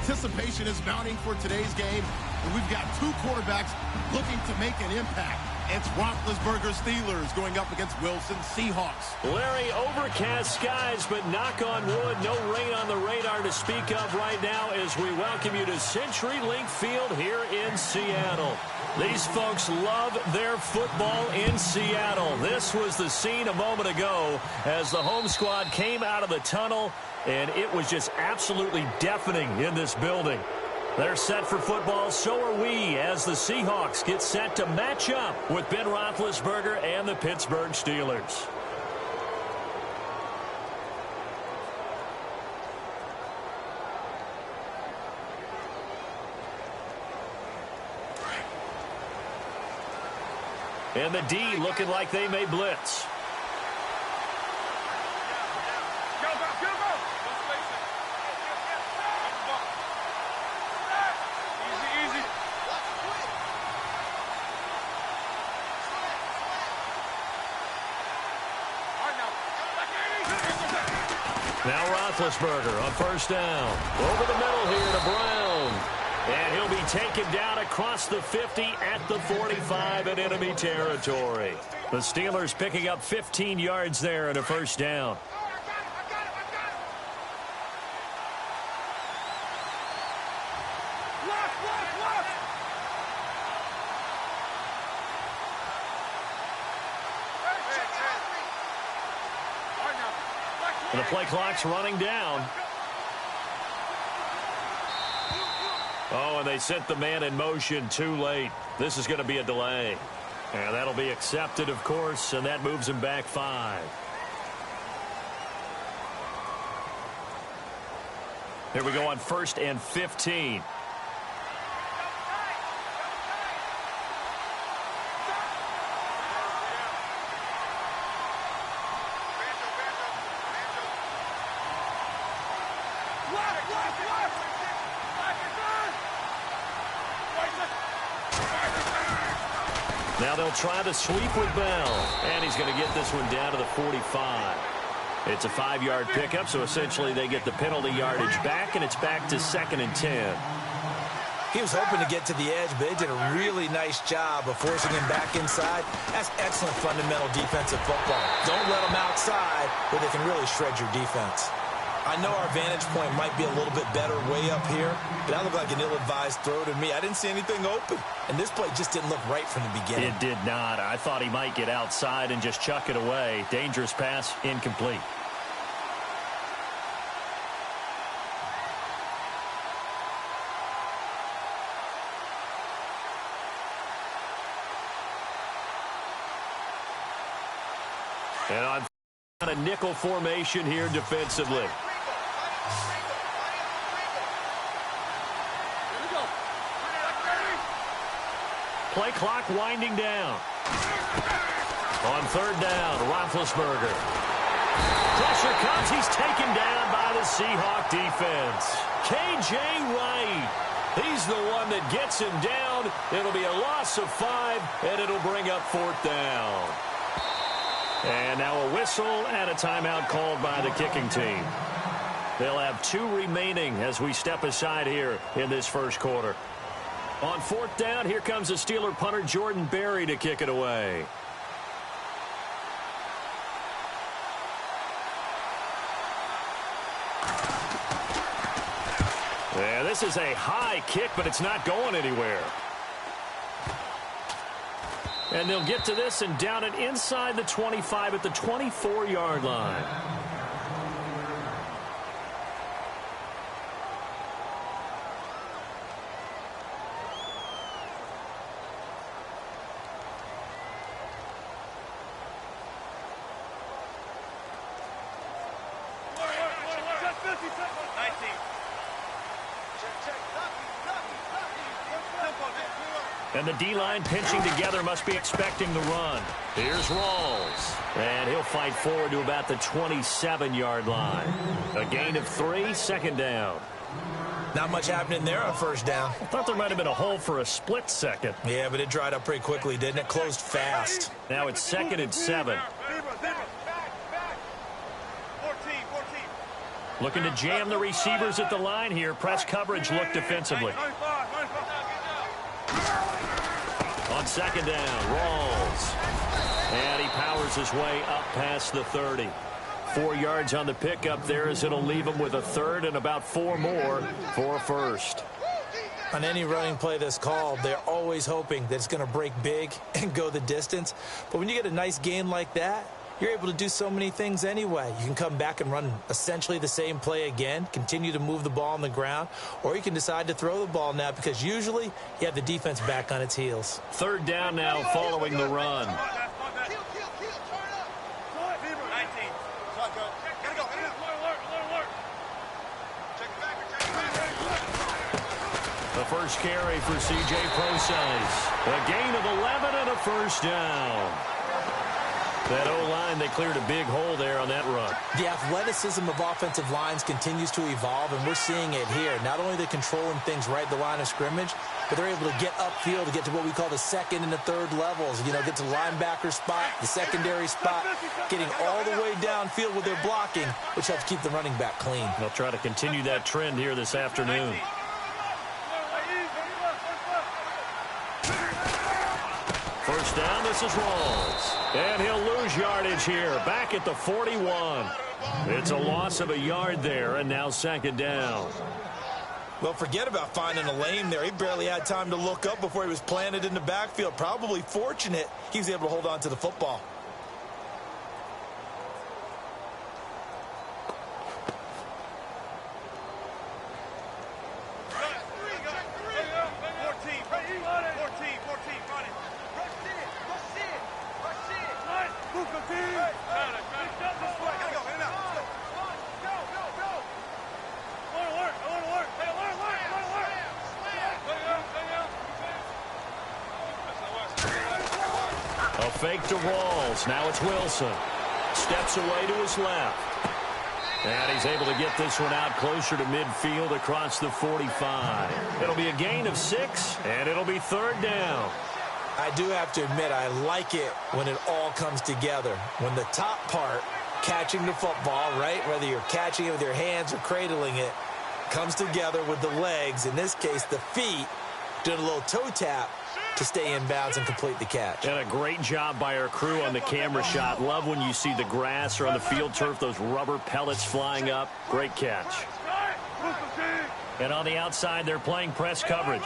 Anticipation is mounting for today's game, and we've got two quarterbacks looking to make an impact. It's Roethlisberger Steelers going up against Wilson Seahawks. Larry, overcast skies, but knock on wood, no rain on the radar to speak of right now as we welcome you to CenturyLink Field here in Seattle. These folks love their football in Seattle. This was the scene a moment ago as the home squad came out of the tunnel, and it was just absolutely deafening in this building. They're set for football, so are we, as the Seahawks get set to match up with Ben Roethlisberger and the Pittsburgh Steelers. And the D looking like they may blitz. Now Roethlisberger on first down. Over the middle here to Brown. And he'll be taken down across the 50 at the 45 in enemy territory. The Steelers picking up 15 yards there and a first down. The play clock's running down. Oh, and they sent the man in motion too late. This is going to be a delay. And that'll be accepted, of course, and that moves him back 5. Here we go on 1st and 15. Now they'll try to sweep with Bell, and he's going to get this one down to the 45. It's a 5-yard pickup, so essentially they get the penalty yardage back, and it's back to 2nd and 10. He was hoping to get to the edge, but they did a really nice job of forcing him back inside. That's excellent fundamental defensive football. Don't let them outside where they can really shred your defense. I know our vantage point might be a little bit better way up here, but that looked like an ill-advised throw to me. I didn't see anything open, and this play just didn't look right from the beginning. It did not. I thought he might get outside and just chuck it away. Dangerous pass, incomplete. And on a nickel formation here defensively. Play clock winding down. On 3rd down, Roethlisberger. Pressure comes. He's taken down by the Seahawk defense. K.J. Wright. He's the one that gets him down. It'll be a loss of 5, and it'll bring up 4th down. And now a whistle and a timeout called by the kicking team. They'll have 2 remaining as we step aside here in this first quarter. On 4th down, here comes the Steeler punter Jordan Berry to kick it away. Yeah, this is a high kick, but it's not going anywhere. And they'll get to this and down it inside the 25 at the 24-yard line. And the D-line pinching together must be expecting the run. Here's Rawls. And he'll fight forward to about the 27-yard line. A gain of 3, 2nd down. Not much happening there on 1st down. I thought there might have been a hole for a split second. Yeah, but it dried up pretty quickly, didn't it? Closed fast. Now it's 2nd and 7. Looking to jam the receivers at the line here. Press coverage look defensively. On second down, Rawls. And he powers his way up past the 30. 4 yards on the pickup there as it'll leave him with a third and about 4 more for a first. On any running play that's called, they're always hoping that it's going to break big and go the distance. But when you get a nice gain like that, you're able to do so many things anyway. You can come back and run essentially the same play again, continue to move the ball on the ground, or you can decide to throw the ball now because usually you have the defense back on its heels. Third down now following the run. The first carry for C.J. Procise. A gain of 11 and a first down. That O-line, they cleared a big hole there on that run. The athleticism of offensive lines continues to evolve, and we're seeing it here. Not only are they controlling things right at the line of scrimmage, but they're able to get upfield to get to what we call the second and the third levels. You know, get to the linebacker spot, the secondary spot, getting all the way downfield with their blocking, which helps keep the running back clean. They'll try to continue that trend here this afternoon. First down, this is Rawls. And he'll lose yardage here, back at the 41. It's a loss of a yard there, and now second down. Well, forget about finding a lane there. He barely had time to look up before he was planted in the backfield. Probably fortunate he was able to hold on to the football. A fake to Rawls. Now it's Wilson. Steps away to his left. And he's able to get this one out closer to midfield across the 45. It'll be a gain of 6, and it'll be third down. I do have to admit, I like it when it all comes together. When the top part, catching the football, right, whether you're catching it with your hands or cradling it, comes together with the legs, in this case the feet, doing a little toe tap to stay in bounds and complete the catch. And a great job by our crew on the camera shot. Love when you see the grass or on the field turf, those rubber pellets flying up. Great catch. And on the outside, they're playing press coverage.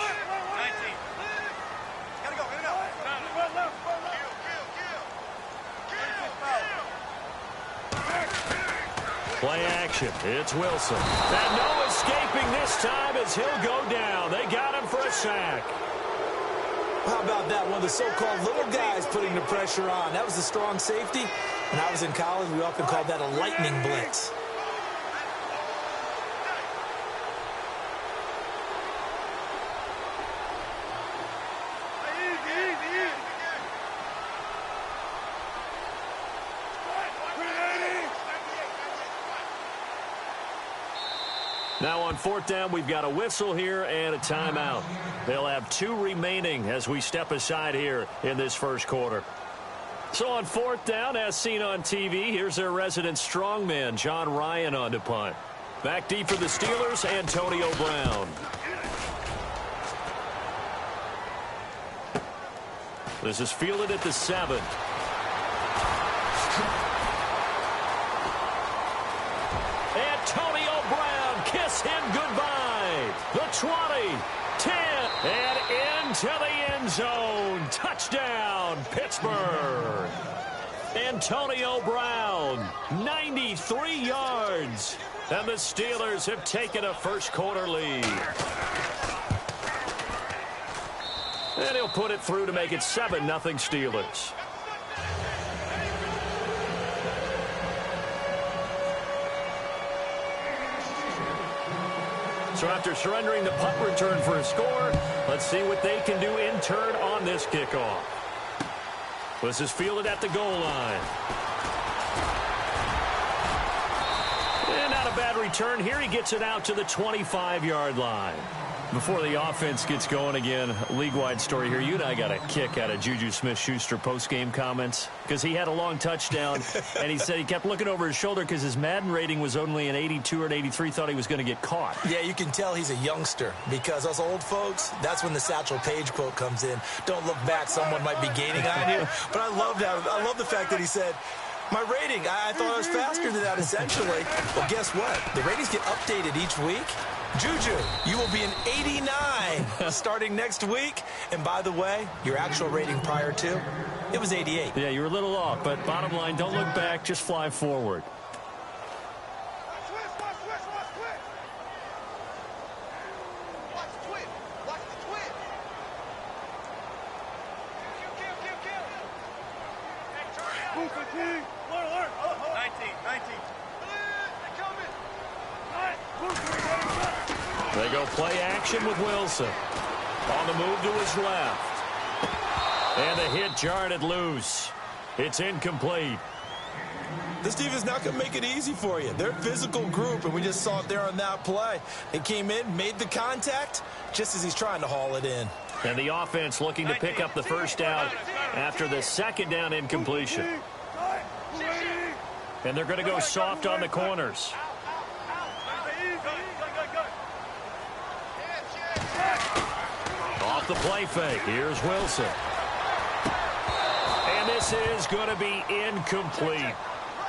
Play action. It's Wilson. And no escaping this time as he'll go down. They got him for a sack. How about that? One of the so-called little guys putting the pressure on. That was the strong safety. When I was in college, we often called that a lightning blitz. Now on fourth down, we've got a whistle here and a timeout. They'll have 2 remaining as we step aside here in this first quarter. So on fourth down, as seen on TV, here's their resident strongman, John Ryan, on to punt. Back deep for the Steelers, Antonio Brown. This is fielded at the 7. Antonio Brown, kiss him goodbye. The 20, 10, and into the end zone. Touchdown, Pittsburgh. Antonio Brown, 93 yards. And the Steelers have taken a first quarter lead. And he'll put it through to make it 7-0 Steelers. So after surrendering the punt return for a score, let's see what they can do in turn on this kickoff. This is fielded at the goal line. And not a bad return here. He gets it out to the 25-yard line. Before the offense gets going again, league-wide story here. You and I got a kick out of Juju Smith-Schuster post-game comments because he had a long touchdown, and he said he kept looking over his shoulder because his Madden rating was only an 82 or an 83, thought he was going to get caught. Yeah, you can tell he's a youngster because us old folks, that's when the Satchel Paige quote comes in. Don't look back, someone might be gaining on you. But I love that. I love the fact that he said, my rating, I thought I was faster than that, essentially. Well, guess what? The ratings get updated each week. Juju, you will be an 89 starting next week. And by the way, your actual rating prior to, it was 88. Yeah, you were a little off, but bottom line, don't look back, just fly forward. They go play action with Wilson. On the move to his left. And the hit jarred it loose. It's incomplete. This defense is not going to make it easy for you. They're a physical group, and we just saw it there on that play. They came in, made the contact, just as he's trying to haul it in. And the offense looking to pick up the first down after the second down incompletion. And they're going to go soft on the corners. Off the play fake. Here's Wilson. And this is going to be incomplete.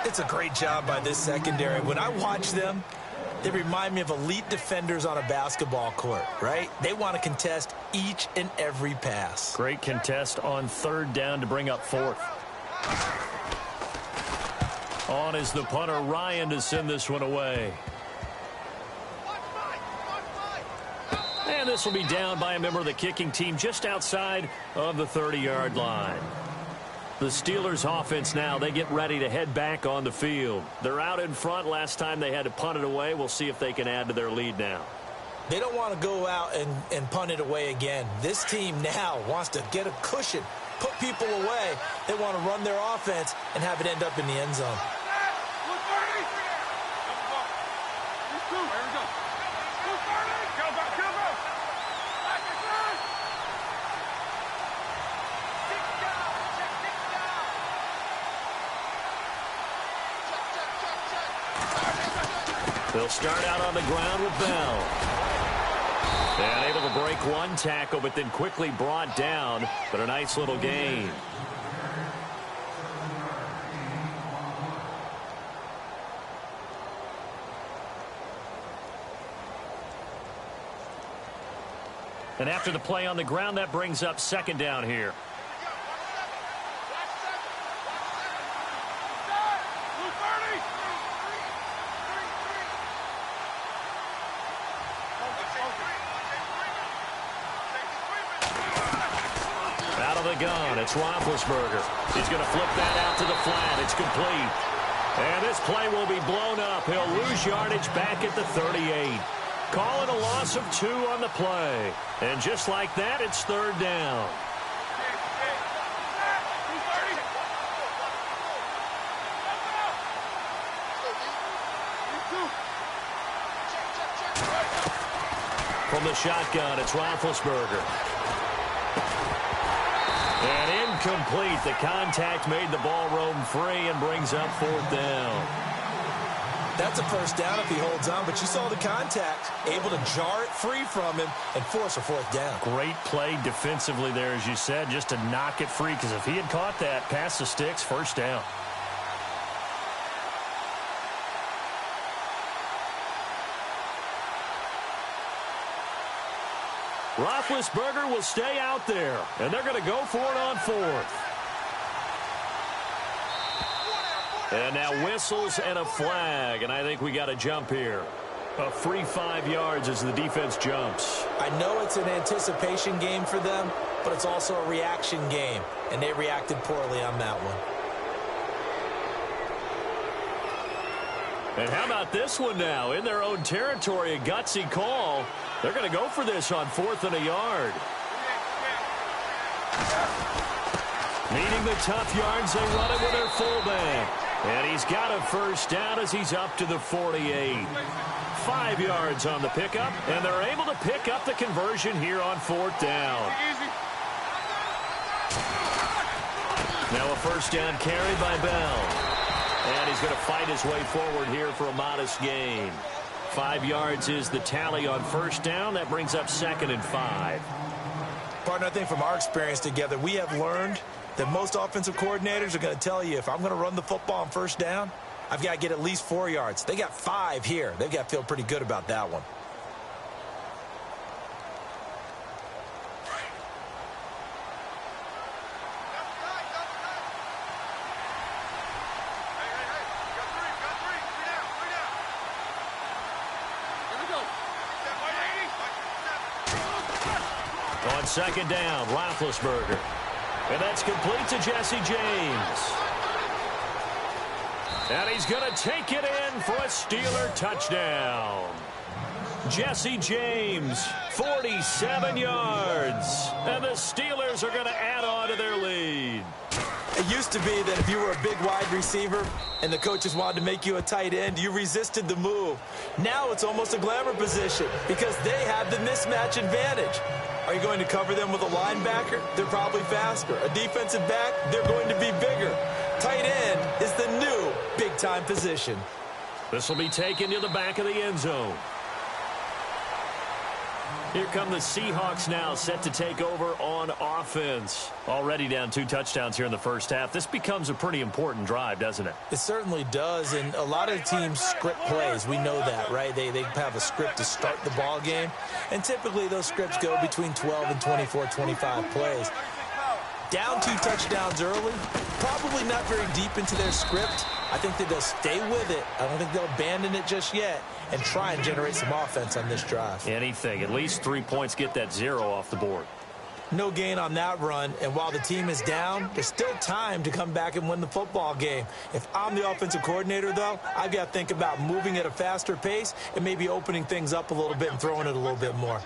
It's a great job by this secondary. When I watch them, they remind me of elite defenders on a basketball court, right? They want to contest each and every pass. Great contest on third down to bring up fourth. On is the punter, Ryan, to send this one away. And this will be down by a member of the kicking team just outside of the 30-yard line. The Steelers offense now, they get ready to head back on the field. They're out in front. Last time they had to punt it away. We'll see if they can add to their lead now. They don't want to go out and punt it away again. This team now wants to get a cushion, put people away. They want to run their offense and have it end up in the end zone. They'll start out on the ground with Bell. And able to break one tackle, but then quickly brought down. But a nice little gain. And after the play on the ground, that brings up second down here. Out of the gun, it's Roethlisberger. He's going to flip that out to the flat. It's complete. And this play will be blown up. He'll lose yardage back at the 38. Call it a loss of 2 on the play. And just like that, it's third down. From the shotgun, it's Roethlisberger. And incomplete. The contact made the ball roam free and brings up fourth down. That's a first down if he holds on, but you saw the contact, able to jar it free from him and force a fourth down. Great play defensively there, as you said, just to knock it free, because if he had caught that, past the sticks, first down. Roethlisberger will stay out there, and they're going to go for it on fourth. And now whistles and a flag, and I think we got a jump here. A free 5 yards as the defense jumps. I know it's an anticipation game for them, but it's also a reaction game, and they reacted poorly on that one. And how about this one now? In their own territory, a gutsy call. They're going to go for this on 4th and a yard. Needing the tough yards, they run it with their fullback. And he's got a first down as he's up to the 48. 5 yards on the pickup, and they're able to pick up the conversion here on 4th down. Now a first down carry by Bell. And he's going to fight his way forward here for a modest gain. 5 yards is the tally on first down. That brings up 2nd and 5. Partner, I think from our experience together, we have learned that most offensive coordinators are going to tell you, if I'm going to run the football on first down, I've got to get at least 4 yards. They got 5 here. They've got to feel pretty good about that one. On 2nd down, Roethlisberger. And that's complete to Jesse James. And he's going to take it in for a Steeler touchdown. Jesse James, 47 yards. And the Steelers are going to add on to their lead. It used to be that if you were a big wide receiver and the coaches wanted to make you a tight end, you resisted the move. Now it's almost a glamour position because they have the mismatch advantage. Are you going to cover them with a linebacker? They're probably faster. A defensive back? They're going to be bigger. Tight end is the new big-time position. This will be taken to the back of the end zone. Here come the Seahawks now, set to take over on offense. Already down 2 touchdowns here in the first half. This becomes a pretty important drive, doesn't it? It certainly does, and a lot of teams script plays. We know that, right? They have a script to start the ball game, and typically those scripts go between 12 and 24, 25 plays. Down 2 touchdowns early, probably not very deep into their script. I think that they'll stay with it. I don't think they'll abandon it just yet and try and generate some offense on this drive. Anything. At least 3 points, get that 0 off the board. No gain on that run, and while the team is down, there's still time to come back and win the football game. If I'm the offensive coordinator, though, I've got to think about moving at a faster pace and maybe opening things up a little bit and throwing it a little bit more.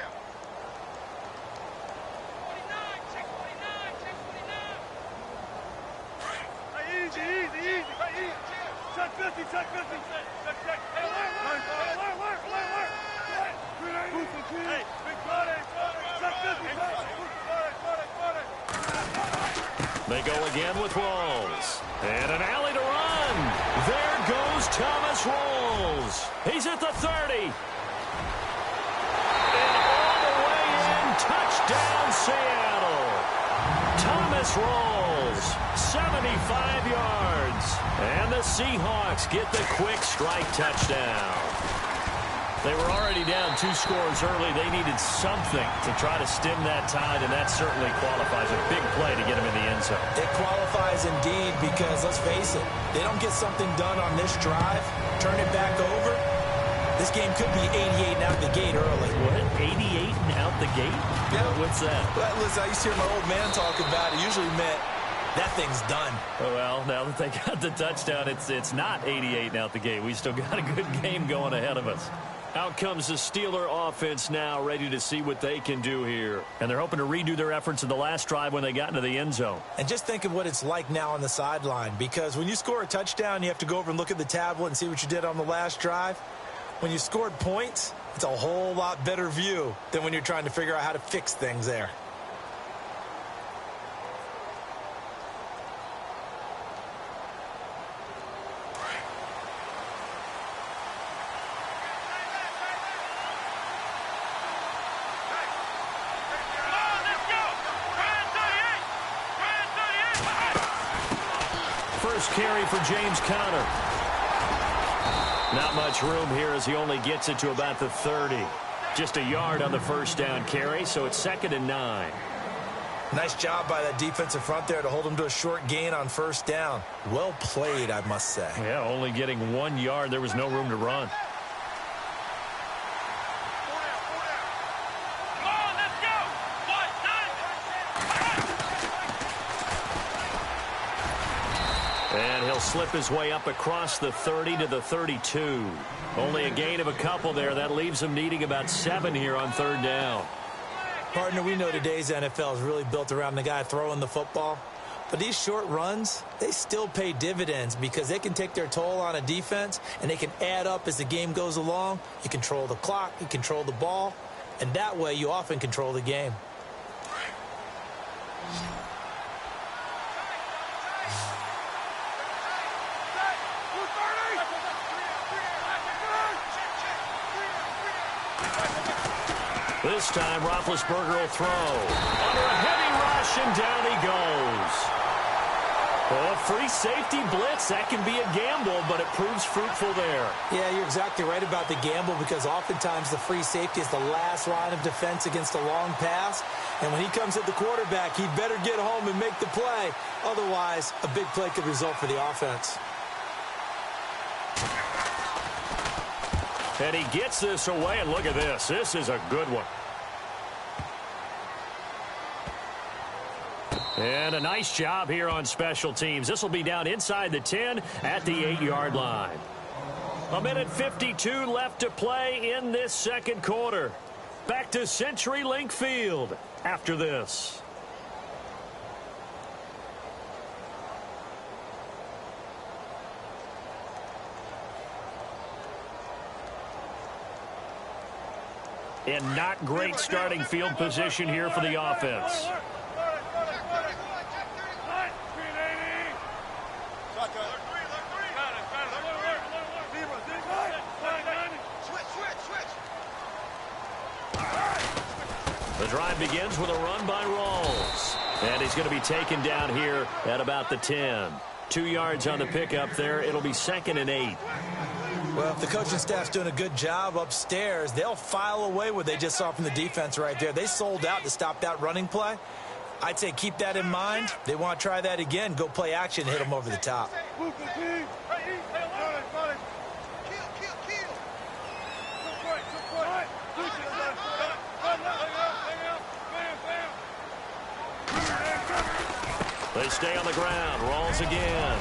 They go again with Rawls. And an alley to run. There goes Thomas Rawls. He's at the 30. And all the way in, touchdown Seattle. Thomas Rawls, 75 yards. And the Seahawks get the quick strike touchdown. They were already down 2 scores early. They needed something to try to stem that tide, and that certainly qualifies. A big play to get them in the end zone. It qualifies indeed because, let's face it, they don't get something done on this drive, turn it back over, this game could be 88 and out the gate early. What? 88 and out the gate? Yeah. What's that? Well, listen, I used to hear my old man talk about it. Usually meant that thing's done. Well, now that they got the touchdown, it's not 88 and out the gate. We still got a good game going ahead of us. Out comes the Steeler offense now, ready to see what they can do here. And they're hoping to redo their efforts in the last drive when they got into the end zone. And just think of what it's like now on the sideline, because when you score a touchdown, you have to go over and look at the tablet and see what you did on the last drive. When you scored points, it's a whole lot better view than when you're trying to figure out how to fix things there. First carry for James Conner. Not much room here as he only gets it to about the 30. Just a yard on the first down carry, so it's 2nd and 9. Nice job by that defensive front there to hold him to a short gain on first down. Well played, I must say. Yeah, only getting 1 yard. There was no room to run. And he'll slip his way up across the 30 to the 32. Only a gain of a couple there. That leaves him needing about 7 here on 3rd down. Partner, we know today's NFL is really built around the guy throwing the football. But these short runs, they still pay dividends because they can take their toll on a defense, and they can add up as the game goes along. You control the clock, you control the ball, and that way you often control the game. This time, Roethlisberger will throw. Under a heavy rush, and down he goes. A free safety blitz, that can be a gamble, but it proves fruitful there. Yeah, you're exactly right about the gamble because oftentimes the free safety is the last line of defense against a long pass. And when he comes at the quarterback, he'd better get home and make the play. Otherwise, a big play could result for the offense. And he gets this away, and look at this. This is a good one. And a nice job here on special teams. This will be down inside the 10 at the 8-yard line. 1:52 left to play in this second quarter. Back to CenturyLink Field after this. And not great starting field position here for the offense. The drive begins with a run by Rawls. And he's going to be taken down here at about the 10. 2 yards on the pickup there. It'll be 2nd and 8. Well, if the coaching staff's doing a good job upstairs, they'll file away what they just saw from the defense right there. They sold out to stop that running play. I'd say keep that in mind. They want to try that again. Go play action, hit them over the top. They stay on the ground. Rawls again.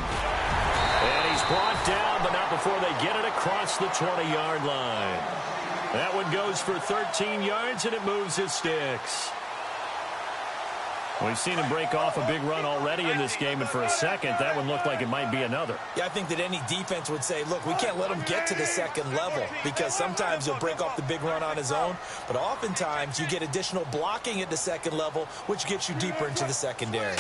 And he's brought down, but not before they get it across the 20-yard line. That one goes for 13 yards, and it moves his sticks. We've seen him break off a big run already in this game, and for a second, that one looked like it might be another. Yeah, I think that any defense would say, look, we can't let him get to the second level because sometimes he'll break off the big run on his own, but oftentimes you get additional blocking at the second level, which gets you deeper into the secondary.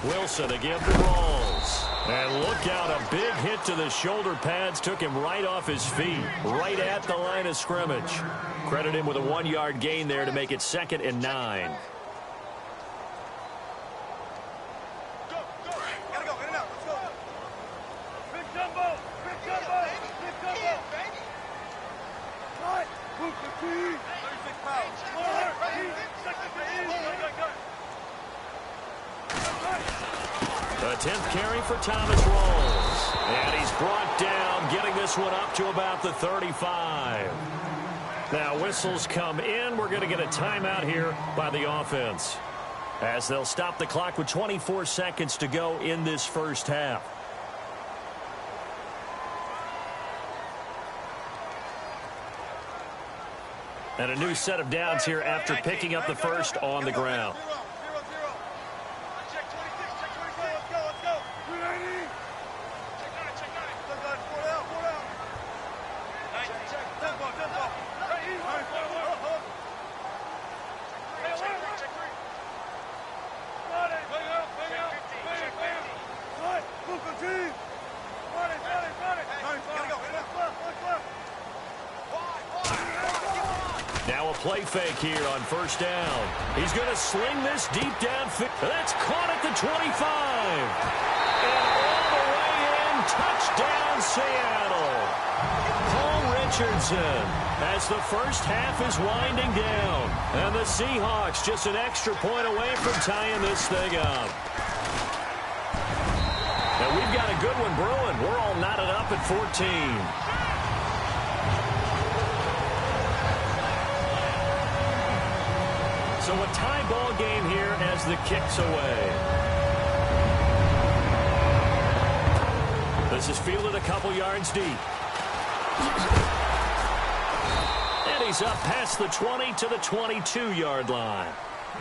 Wilson again to Rawls. And look out, a big hit to the shoulder pads took him right off his feet, right at the line of scrimmage. Credit him with a 1-yard gain there to make it 2nd and 9. The 10th carry for Thomas Rawls. And he's brought down, getting this one up to about the 35. Now whistles come in. We're going to get a timeout here by the offense, as they'll stop the clock with 24 seconds to go in this first half. And a new set of downs here after picking up the first on the ground. Now a play fake here on first down. He's going to sling this deep downfield. That's caught at the 25. And all the way in, touchdown Seattle. Paul Richardson, as the first half is winding down. And the Seahawks just an extra point away from tying this thing up. And we've got a good one brewing. We're all knotted up at 14. So a tie ball game here as the kick's away. This is fielded a couple yards deep. And he's up past the 20 to the 22-yard line.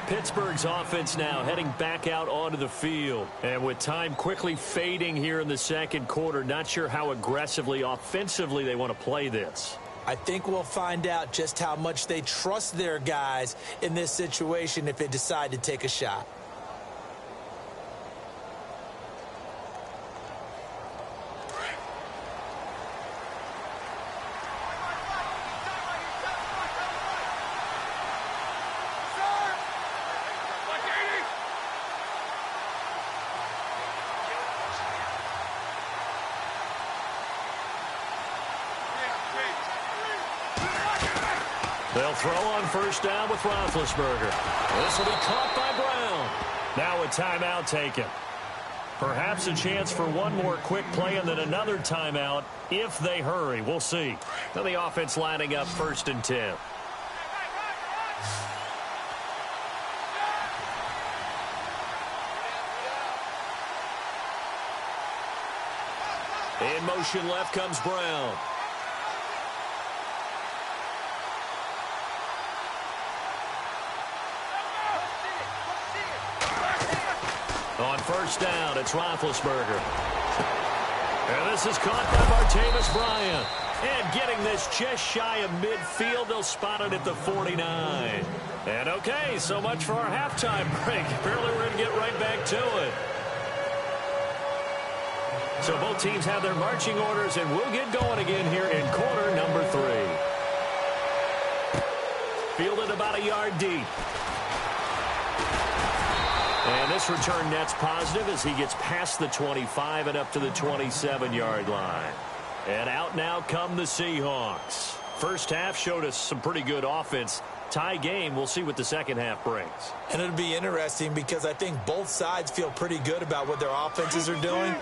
Pittsburgh's offense now heading back out onto the field. And with time quickly fading here in the second quarter, not sure how aggressively, offensively they want to play this. I think we'll find out just how much they trust their guys in this situation if they decide to take a shot. They'll throw on first down with Roethlisberger. This will be caught by Brown. Now a timeout taken. Perhaps a chance for one more quick play and then another timeout if they hurry. We'll see. Now the offense lining up 1st and 10. In motion left comes Brown. On first down, it's Roethlisberger. And this is caught by Martavis Bryant. And getting this just shy of midfield, they'll spot it at the 49. And okay, so much for our halftime break. Apparently we're going to get right back to it. So both teams have their marching orders, and we'll get going again here in quarter number 3. Fielded about a yard deep. And this return net's positive as he gets past the 25 and up to the 27-yard line. And out now come the Seahawks. First half showed us some pretty good offense. Tie game, we'll see what the second half brings. And it'll be interesting because I think both sides feel pretty good about what their offenses are doing.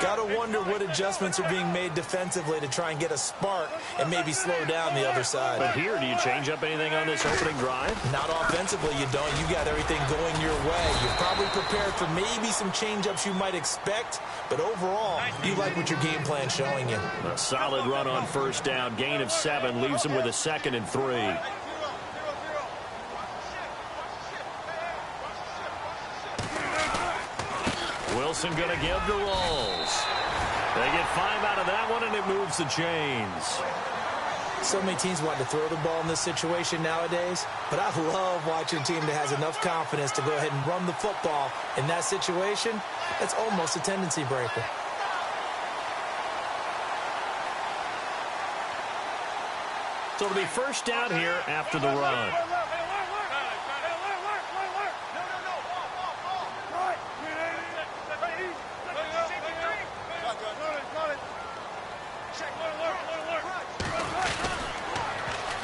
Got to wonder what adjustments are being made defensively to try and get a spark and maybe slow down the other side. But here, do you change up anything on this opening drive? Not offensively, you don't. You got everything going your way. You're probably prepared for maybe some change-ups you might expect, but overall, you like what your game plan's showing you. A solid run on first down. Gain of 7 leaves him with a 2nd and 3. Wilson going to give to Rolls. They get 5 out of that one, and it moves the chains. So many teams want to throw the ball in this situation nowadays, but I love watching a team that has enough confidence to go ahead and run the football. In that situation, that's almost a tendency breaker. So it'll be first down here after the run.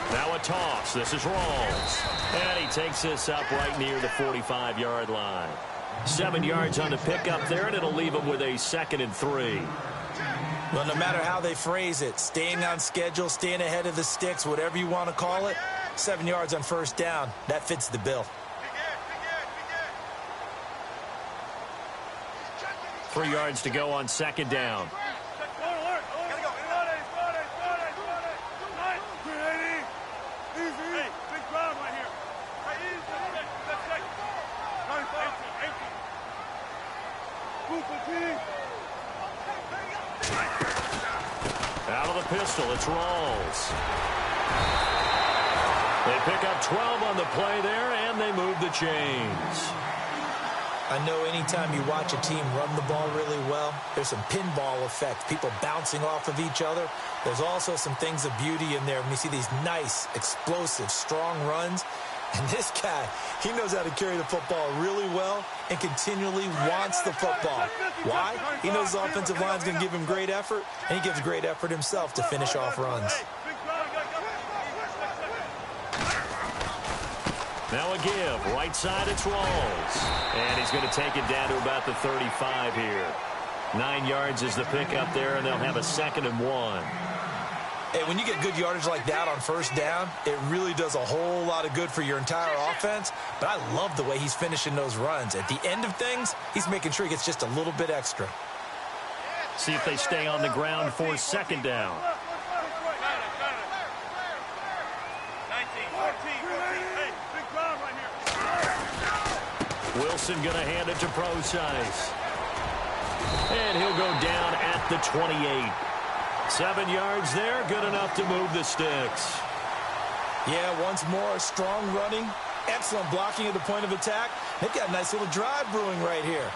Now a toss. This is Rolls. And he takes this up right near the 45-yard line. 7 yards on the pickup there, and it'll leave him with a 2nd and 3. Well, no matter how they phrase it, staying on schedule, staying ahead of the sticks, whatever you want to call it, 7 yards on first down, that fits the bill. 3 yards to go on 2nd down. Out of the pistol, it's Rolls. They pick up 12 on the play there, and they move the chains. I know anytime you watch a team run the ball really well, there's some pinball effect, people bouncing off of each other. There's also some things of beauty in there when you see these nice, explosive, strong runs. And this guy, he knows how to carry the football really well and continually wants the football. Why? He knows his offensive line's going to give him great effort, and he gives great effort himself to finish off runs. Now a give. Right side, it's Rolls. And he's going to take it down to about the 35 here. 9 yards is the pickup there, and they'll have a 2nd and 1. Hey, when you get good yardage like that on first down, it really does a whole lot of good for your entire offense. But I love the way he's finishing those runs. At the end of things, he's making sure he gets just a little bit extra. See if they stay on the ground for 2nd down. Wilson going to hand it to Procise. And he'll go down at the 28. 7 yards there, good enough to move the sticks. Yeah, once more, strong running, excellent blocking at the point of attack. They've got a nice little drive brewing right here.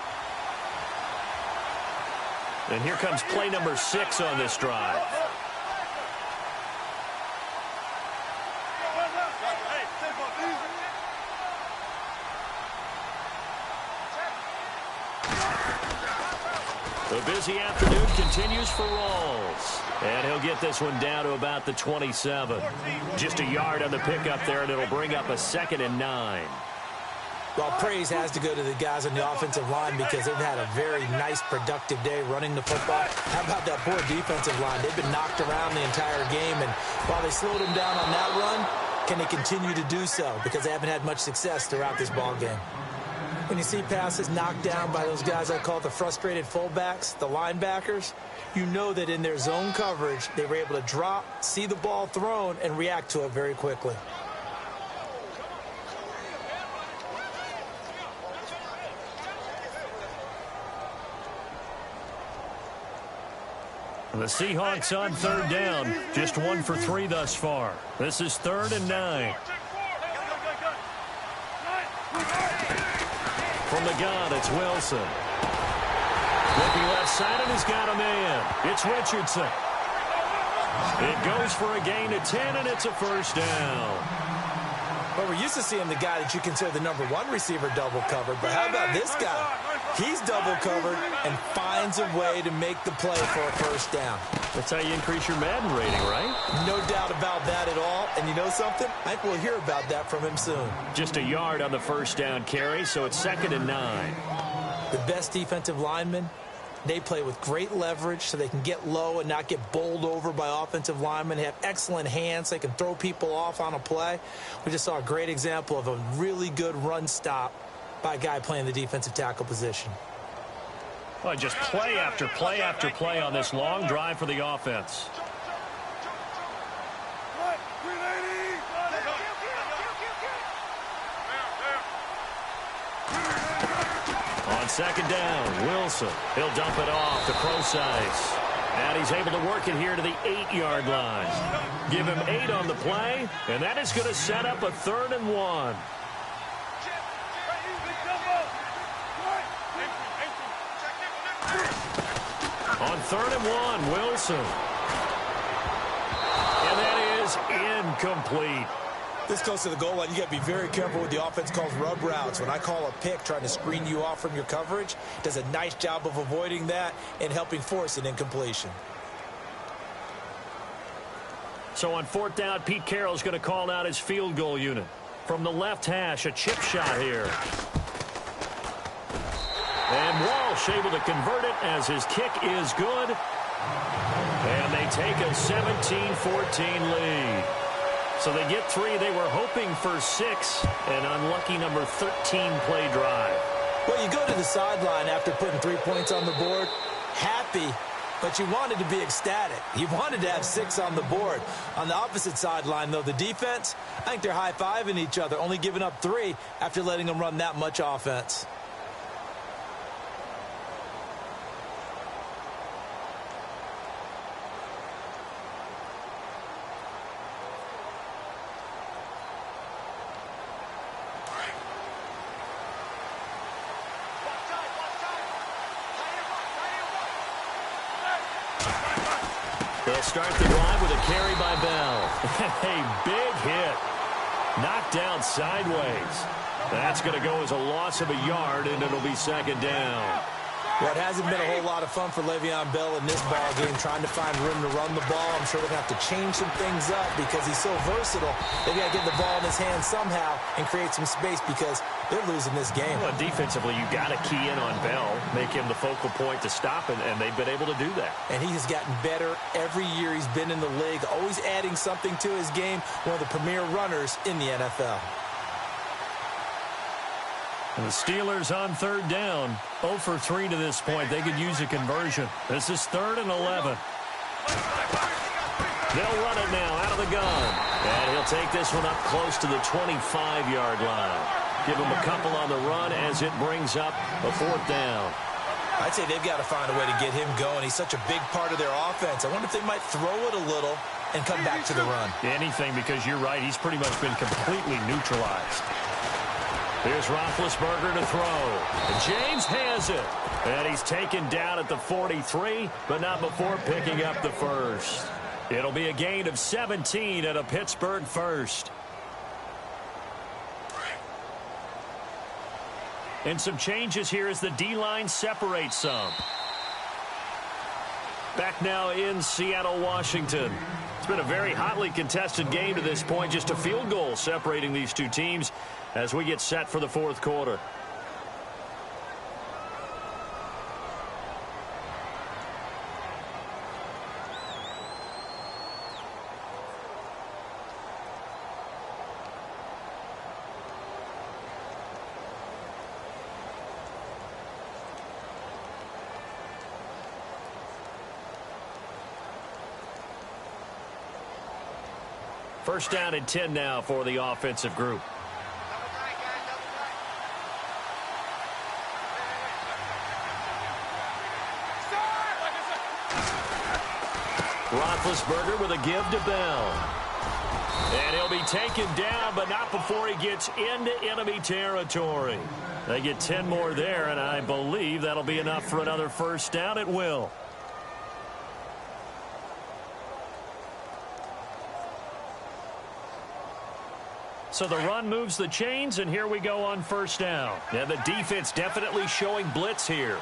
And here comes play number 6 on this drive. The busy afternoon continues for Rawls. And he'll get this one down to about the 27. Just a yard on the pickup there, and it'll bring up a 2nd and 9. Well, praise has to go to the guys on the offensive line because they've had a very nice, productive day running the football. How about that poor defensive line? They've been knocked around the entire game, and while they slowed them down on that run, can they continue to do so? Because they haven't had much success throughout this ball game. When you see passes knocked down by those guys I call the frustrated fullbacks, the linebackers, you know that in their zone coverage, they were able to drop, see the ball thrown, and react to it very quickly. The Seahawks on 3rd down. Just 1 for 3 thus far. This is 3rd and 9. From the gun, it's Wilson. Looking left side, and he's got a man. It's Richardson. It goes for a gain of 10, and it's a 1st down. Well, we're used to seeing the guy that you consider the #1 receiver double covered, but how about this guy? He's double covered and finds a way to make the play for a 1st down. That's how you increase your Madden rating, right? No doubt about that at all. And you know something? I think we'll hear about that from him soon. Just a yard on the 1st down carry, so it's 2nd and 9. The best defensive linemen, they play with great leverage so they can get low and not get bowled over by offensive linemen. They have excellent hands. They can throw people off on a play. We just saw a great example of a really good run stop by a guy playing the defensive tackle position. Well, just play after play after play on this long drive for the offense. On 2nd down, Wilson. He'll dump it off to Procise. And he's able to work it here to the 8-yard line. Give him 8 on the play, and that is going to set up a 3rd and 1. On 3rd and 1, Wilson. And that is incomplete. This close to the goal line, you got to be very careful with the offense calls rub routes. When I call a pick trying to screen you off from your coverage, does a nice job of avoiding that and helping force an incompletion. So on 4th down, Pete Carroll's going to call out his field goal unit. From the left hash, a chip shot here. And Walsh able to convert it as his kick is good. And they take a 17-14 lead. So they get 3. They were hoping for 6. An unlucky number 13 play drive. Well, you go to the sideline after putting 3 points on the board, happy, but you wanted to be ecstatic. You wanted to have 6 on the board. On the opposite sideline, though, the defense, I think they're high-fiving each other, only giving up 3 after letting them run that much offense. They'll start the drive with a carry by Bell. A big hit. Knocked down sideways. That's going to go as a loss of a yard, and it'll be 2nd down. Well, it hasn't been a whole lot of fun for Le'Veon Bell in this ball game, trying to find room to run the ball. I'm sure they're going to have to change some things up because he's so versatile. They've got to get the ball in his hands somehow and create some space because they're losing this game. Well, defensively, you've got to key in on Bell, make him the focal point to stop, and they've been able to do that. And he has gotten better every year he's been in the league, always adding something to his game, one of the premier runners in the NFL. And the Steelers on 3rd down, 0 for 3 to this point. They could use a conversion. This is 3rd and 11. They'll run it now out of the gun. And he'll take this one up close to the 25-yard line. Give him a couple on the run as it brings up a 4th down. I'd say they've got to find a way to get him going. He's such a big part of their offense. I wonder if they might throw it a little and come back to the run. Anything, because you're right. He's pretty much been completely neutralized. Here's Roethlisberger to throw. And James has it. And he's taken down at the 43, but not before picking up the first. It'll be a gain of 17 and a Pittsburgh first. And some changes here as the D-line separates some. Back now in Seattle, Washington. It's been a very hotly contested game to this point. Just a field goal separating these two teams as we get set for the 4th quarter. First down and 10 now for the offensive group. Roethlisberger with a give to Bell. And he'll be taken down, but not before he gets into enemy territory. They get 10 more there, and I believe that'll be enough for another first down. It will. So the run moves the chains, and here we go on first down. Now the defense definitely showing blitz here.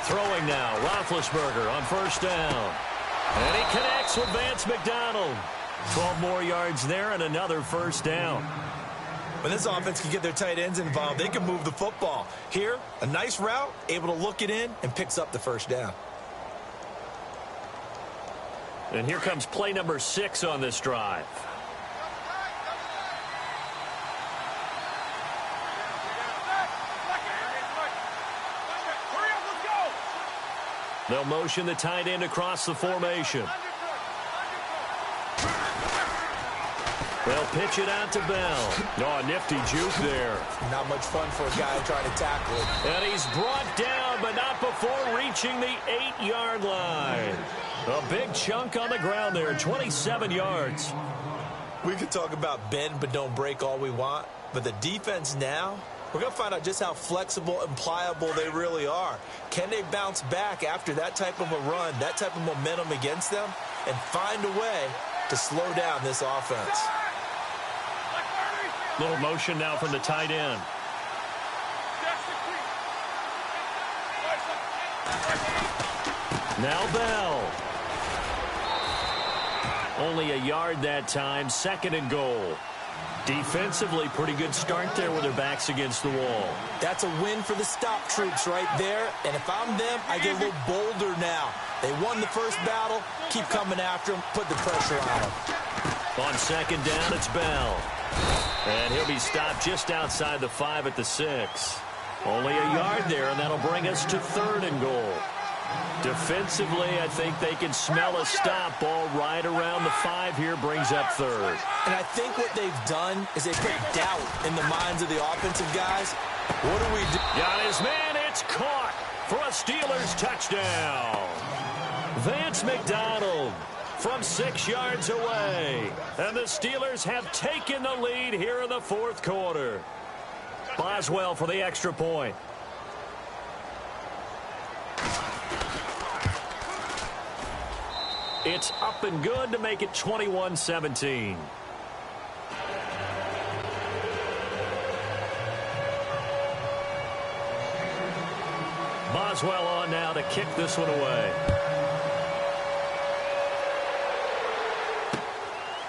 Throwing now, Roethlisberger on first down. And he connects with Vance McDonald. 12 more yards there and another first down. When this offense can get their tight ends involved, they can move the football. Here, a nice route, able to look it in, and picks up the first down. And here comes play number 6 on this drive. They'll motion the tight end across the formation. They'll pitch it out to Bell. Oh, a nifty juke there. Not much fun for a guy trying to tackle it. And he's brought down, but not before reaching the 8-yard line. A big chunk on the ground there, 27 yards. We could talk about bend but don't break all we want, but the defense now, we're going to find out just how flexible and pliable they really are. Can they bounce back after that type of a run, that type of momentum against them, and find a way to slow down this offense? Little motion now from the tight end. Now Bell. Only a yard that time, 2nd and goal. Defensively, pretty good start there with their backs against the wall. That's a win for the stop troops right there. And if I'm them, I get a little bolder now. They won the first battle. Keep coming after them. Put the pressure on them. On 2nd down, it's Bell. And he'll be stopped just outside the 5 at the 6. Only a yard there, and that'll bring us to 3rd and goal. Defensively, I think they can smell a stop. Ball right around the 5 here, brings up 3rd. And I think what they've done is they put doubt in the minds of the offensive guys. What do we do? Got his man, it's caught for a Steelers touchdown. Vance McDonald from 6 yards away. And the Steelers have taken the lead here in the 4th quarter. Boswell for the extra point. It's up and good to make it 21-17. Boswell on now to kick this one away.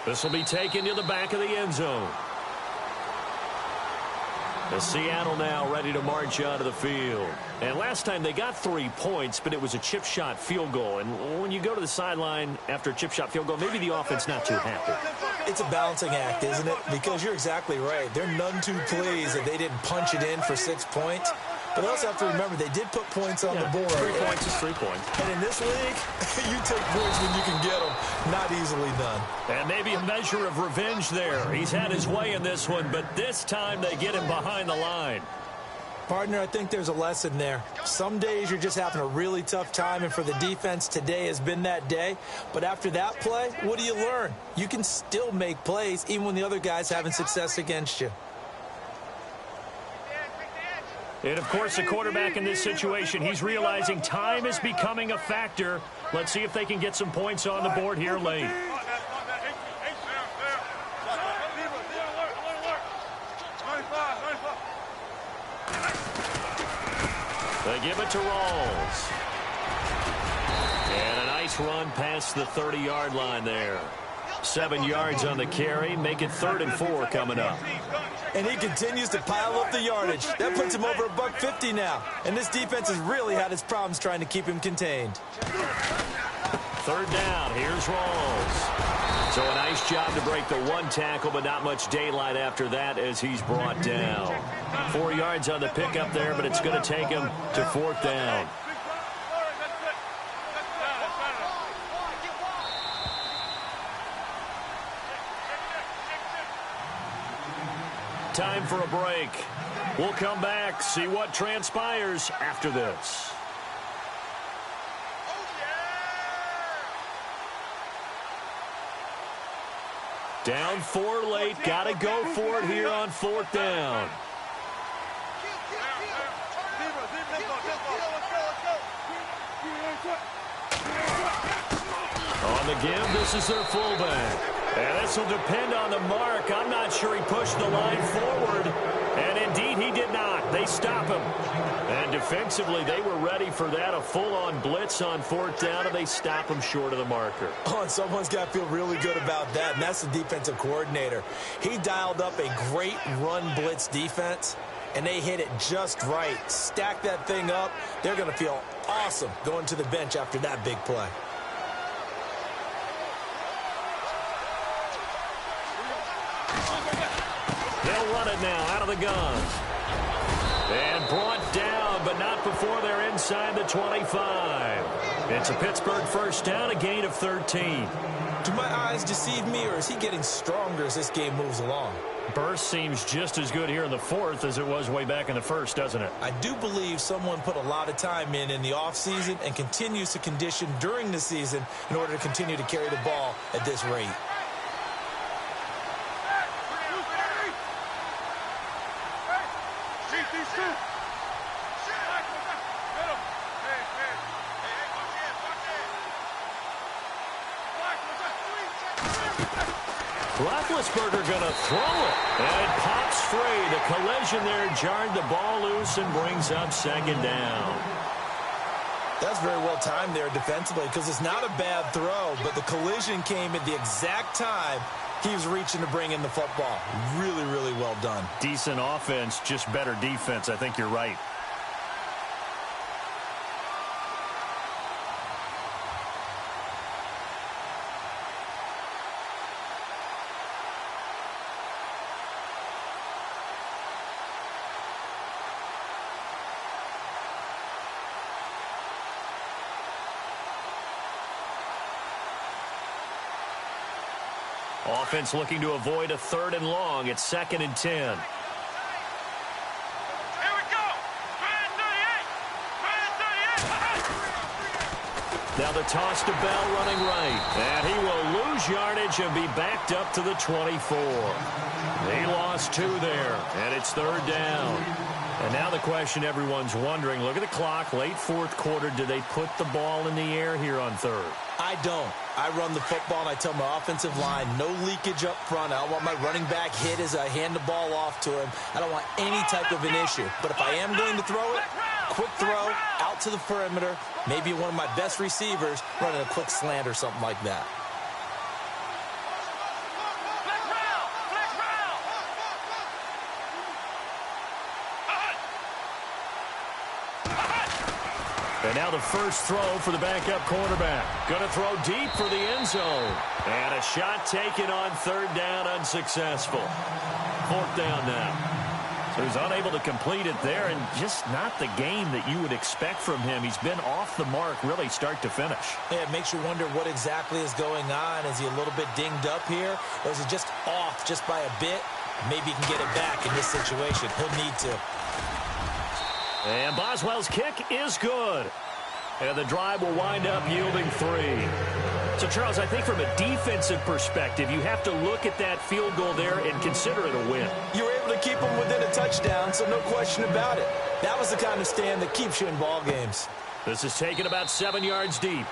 This will be taken to the back of the end zone. Seattle now ready to march onto the field. And last time they got 3 points, but it was a chip shot field goal. And when you go to the sideline after a chip shot field goal, maybe the offense not too happy. It's a balancing act, isn't it? Because you're exactly right. They're none too pleased that they didn't punch it in for 6 points. But they also have to remember they did put points on the board. 3 points is 3 points. And in this league, you take points when you can get them. Not easily done. And maybe a measure of revenge there. He's had his way in this one, but this time they get him behind the line. Partner, I think there's a lesson there. Some days you're just having a really tough time, and for the defense, today has been that day. But after that play, what do you learn? You can still make plays even when the other guy's having success against you. And, of course, the quarterback in this situation, he's realizing time is becoming a factor. Let's see if they can get some points on the board here late. They give it to Rawls. And a nice run past the 30-yard line there. 7 yards on the carry. Make it 3rd and 4 coming up. And he continues to pile up the yardage. That puts him over $150 now. And this defense has really had its problems trying to keep him contained. 3rd down. Here's Rawls. So a nice job to break the 1 tackle, but not much daylight after that as he's brought down. 4 yards on the pickup there, but it's going to take him to 4th down. Time for a break. We'll come back, see what transpires after this. Down 4 late. Got to go for it here on 4th down. On the give, this is their fullback. And this will depend on the mark. I'm not sure he pushed the line forward. And indeed, he did not. They stop him. And defensively, they were ready for that. A full-on blitz on 4th down, and they stop him short of the marker. Oh, and someone's got to feel really good about that, and that's the defensive coordinator. He dialed up a great run blitz defense, and they hit it just right. Stack that thing up. They're going to feel awesome going to the bench after that big play. They'll run it now out of the guns. And brought down, but not before they're inside the 25. It's a Pittsburgh 1st down, a gain of 13. Do my eyes deceive me, or is he getting stronger as this game moves along? Burst seems just as good here in the 4th as it was way back in the 1st, doesn't it? I do believe someone put a lot of time in the offseason and continues to condition during the season in order to continue to carry the ball at this rate. Roethlisberger going to throw it. And it pops free. The collision there jarred the ball loose and brings up 2nd down. That's very well timed there defensively, because it's not a bad throw, but the collision came at the exact time he was reaching to bring in the football. Really, really well done. Decent offense, just better defense. I think you're right. Offense looking to avoid a 3rd and long. It's 2nd and 10. Here we go. 38. Now the toss to Bell running right. And he will lose yardage and be backed up to the 24. He lost 2 there. And it's 3rd down. And now the question everyone's wondering, look at the clock, late 4th quarter, do they put the ball in the air here on 3rd? I don't. I run the football, and I tell my offensive line, no leakage up front. I don't want my running back hit as I hand the ball off to him. I don't want any type of an issue. But if I am going to throw it, quick throw, out to the perimeter, maybe one of my best receivers running a quick slant or something like that. And now the first throw for the backup quarterback. Going to throw deep for the end zone. And a shot taken on third down, unsuccessful. Fourth down now. So he's unable to complete it there, and just not the game that you would expect from him. He's been off the mark really start to finish. Yeah, it makes you wonder what exactly is going on. Is he a little bit dinged up here, or is he just off just by a bit? Maybe he can get it back in this situation. He'll need to. And Boswell's kick is good. And the drive will wind up yielding 3. So, Charles, I think from a defensive perspective, you have to look at that field goal there and consider it a win. You were able to keep them within a touchdown, so no question about it. That was the kind of stand that keeps you in ball games. This is taken about 7 yards deep.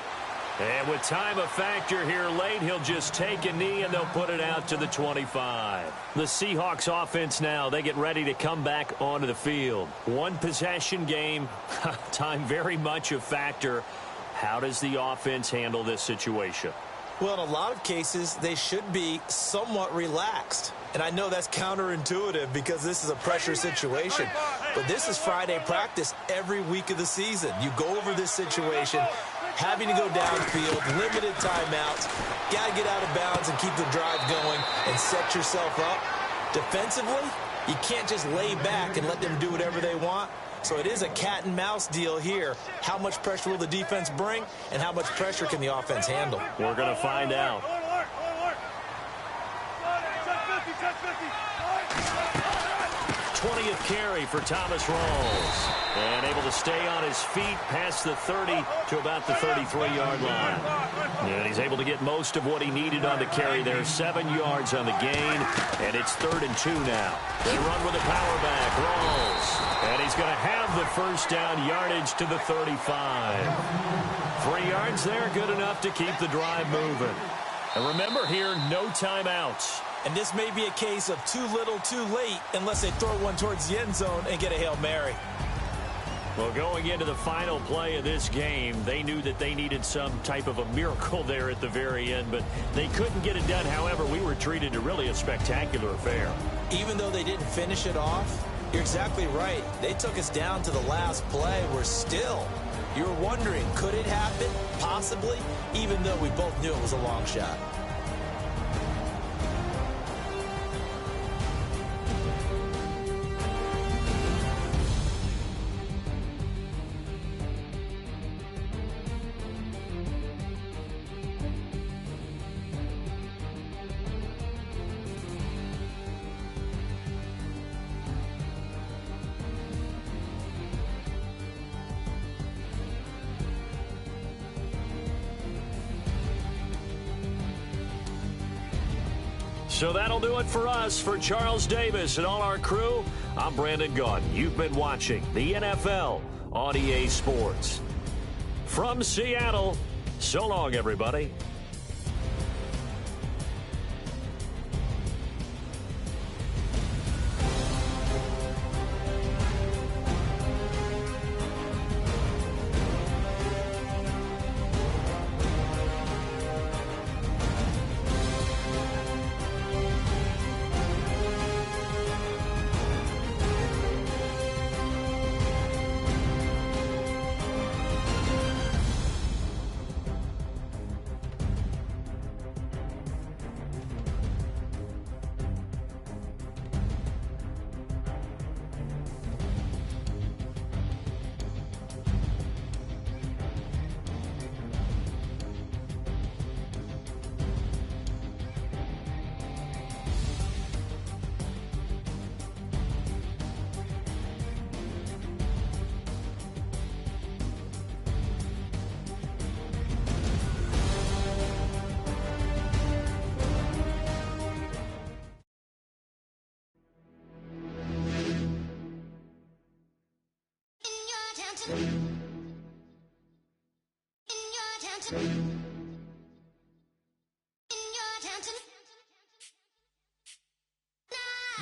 And with time a factor here late, he'll just take a knee and they'll put it out to the 25. The Seahawks offense now, they get ready to come back onto the field. One possession game, time very much a factor. How does the offense handle this situation? Well, in a lot of cases, they should be somewhat relaxed. And I know that's counterintuitive because this is a pressure situation. But this is Friday practice every week of the season. You go over this situation, having to go downfield, limited timeouts, got to get out of bounds and keep the drive going and set yourself up. Defensively, you can't just lay back and let them do whatever they want. So it is a cat and mouse deal here. How much pressure will the defense bring, and how much pressure can the offense handle? We're going to find out. 20th carry for Thomas Rawls. And able to stay on his feet past the 30 to about the 33-yard line. And he's able to get most of what he needed on the carry there. 7 yards on the gain. And it's 3rd and 2 now. They run with a power back. Rawls. And he's going to have the first down, yardage to the 35. 3 yards there, good enough to keep the drive moving. And remember here, no timeouts. And this may be a case of too little, too late, unless they throw one towards the end zone and get a Hail Mary. Well, going into the final play of this game, they knew that they needed some type of a miracle there at the very end, but they couldn't get it done. However, we were treated to really a spectacular affair. Even though they didn't finish it off, you're exactly right. They took us down to the last play. We're still, you're wondering, could it happen? Possibly, even though we both knew it was a long shot. So that'll do it for us. For Charles Davis and all our crew, I'm Brandon Gaudin. You've been watching the NFL on EA Sports. From Seattle, so long, everybody.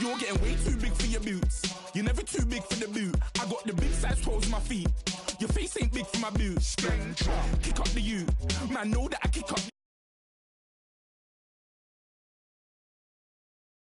You're getting way too big for your boots. You're never too big for the boot. I got the big size toes in my feet. Your face ain't big for my boots. Kick up the U. Man, know that I kick up